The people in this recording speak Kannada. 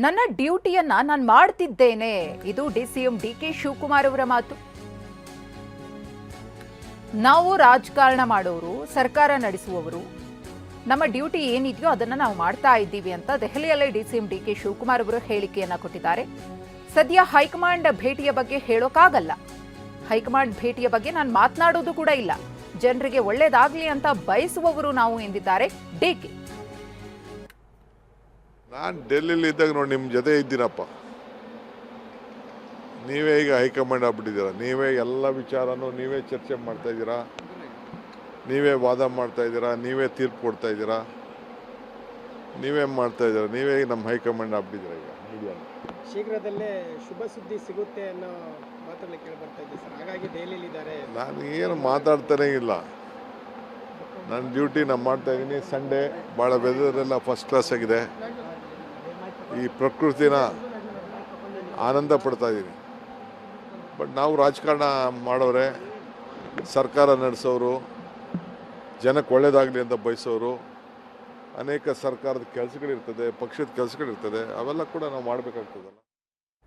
ನನ್ನ ಡ್ಯೂಟಿಯನ್ನ ನಾನು ಮಾಡ್ತಿದ್ದೇನೆ. ಇದು ಡಿಸಿಎಂ ಡಿಕೆ ಶಿವಕುಮಾರ್ ಅವರ ಮಾತು. ನಾವು ರಾಜಕಾರಣ ಮಾಡೋರು, ಸರ್ಕಾರ ನಡೆಸುವವರು, ನಮ್ಮ ಡ್ಯೂಟಿ ಏನಿದೆಯೋ ಅದನ್ನ ನಾವು ಮಾಡ್ತಾ ಇದ್ದೀವಿ ಅಂತ ದೆಹಲಿಯಲ್ಲೇ ಡಿಸಿಎಂ ಡಿಕೆ ಶಿವಕುಮಾರ್ ಅವರು ಹೇಳಿಕೆಯನ್ನ ಕೊಟ್ಟಿದ್ದಾರೆ. ಸದ್ಯ ಹೈಕಮಾಂಡ್ ಭೇಟಿಯ ಬಗ್ಗೆ ಹೇಳೋಕ್ಕಾಗಲ್ಲ. ಹೈಕಮಾಂಡ್ ಭೇಟಿಯ ಬಗ್ಗೆ ನಾನು ಮಾತನಾಡೋದು ಕೂಡ ಇಲ್ಲ. ಜನರಿಗೆ ಒಳ್ಳೇದಾಗ್ಲಿ ಅಂತ ಬಯಸುವವರು ನಾವು ಎಂದಿದ್ದಾರೆ ಡಿಕೆ. ನಾನು ಡೆಲ್ಲಿಲಿ ಇದ್ದಾಗ ನೋಡಿ ನಿಮ್ಮ ಜೊತೆ ಇದ್ದೀನಪ್ಪ. ನೀವೇ ಈಗ ಹೈಕಮಾಂಡ್ ಆಗ್ಬಿಟ್ಟಿದ್ದೀರಾ. ನೀವೇ ಎಲ್ಲ ವಿಚಾರನೂ ನೀವೇ ಚರ್ಚೆ ಮಾಡ್ತಾ ಇದ್ದೀರಾ, ನೀವೇ ವಾದ ಮಾಡ್ತಾ ಇದ್ದೀರಾ, ನೀವೇ ತೀರ್ಪು ಕೊಡ್ತಾ ಇದ್ದೀರಾ, ನೀವೇ ಮಾಡ್ತಾ ಇದ್ದೀರಾ. ನೀವೇ ನಮ್ಮ ಹೈಕಮಾಂಡ್ ಆಗ್ಬಿಟ್ಟಿದ್ದೀರಾ. ಈಗ ಮೀಡಿಯಾ ಶೀಘ್ರದಲ್ಲೇ ಶುಭ ಸುದ್ದಿ ಸಿಗುತ್ತೆ ಅನ್ನೋ ಮಾತುಗಳು ಕೇಳಿ ಬರ್ತಾ ಇದೆ ಸರ್. ಹಾಗಾಗಿ ದೆಹಲಿಯಲ್ಲಿ ಇದ್ದಾರೆ. ನಾನು ಏನು ಮಾತಾಡ್ತಾನೇ ಇಲ್ಲ. ನನ್ನ ಡ್ಯೂಟಿ ನಾನು ಮಾಡ್ತಾ ಇದ್ದೀನಿ. ಸಂಡೇ ಭಾಳ ವೆದರೆಲ್ಲ ಫಸ್ಟ್ ಕ್ಲಾಸ್ ಆಗಿದೆ. ಈ ಪ್ರಕೃತಿನ ಆನಂದ ಪಡ್ತಾ ಇದ್ದೀನಿ. ಬಟ್ ನಾವು ರಾಜಕಾರಣ ಮಾಡೋರೆ, ಸರ್ಕಾರ ನಡೆಸೋರು, ಜನಕ್ಕೆ ಒಳ್ಳೇದಾಗಲಿ ಅಂತ ಬಯಸೋರು. ಅನೇಕ ಸರ್ಕಾರದ ಕೆಲಸಗಳಿರ್ತದೆ, ಪಕ್ಷದ ಕೆಲಸಗಳಿರ್ತದೆ, ಅವೆಲ್ಲ ಕೂಡ ನಾವು ಮಾಡಬೇಕಾಗ್ತದಲ್ಲ.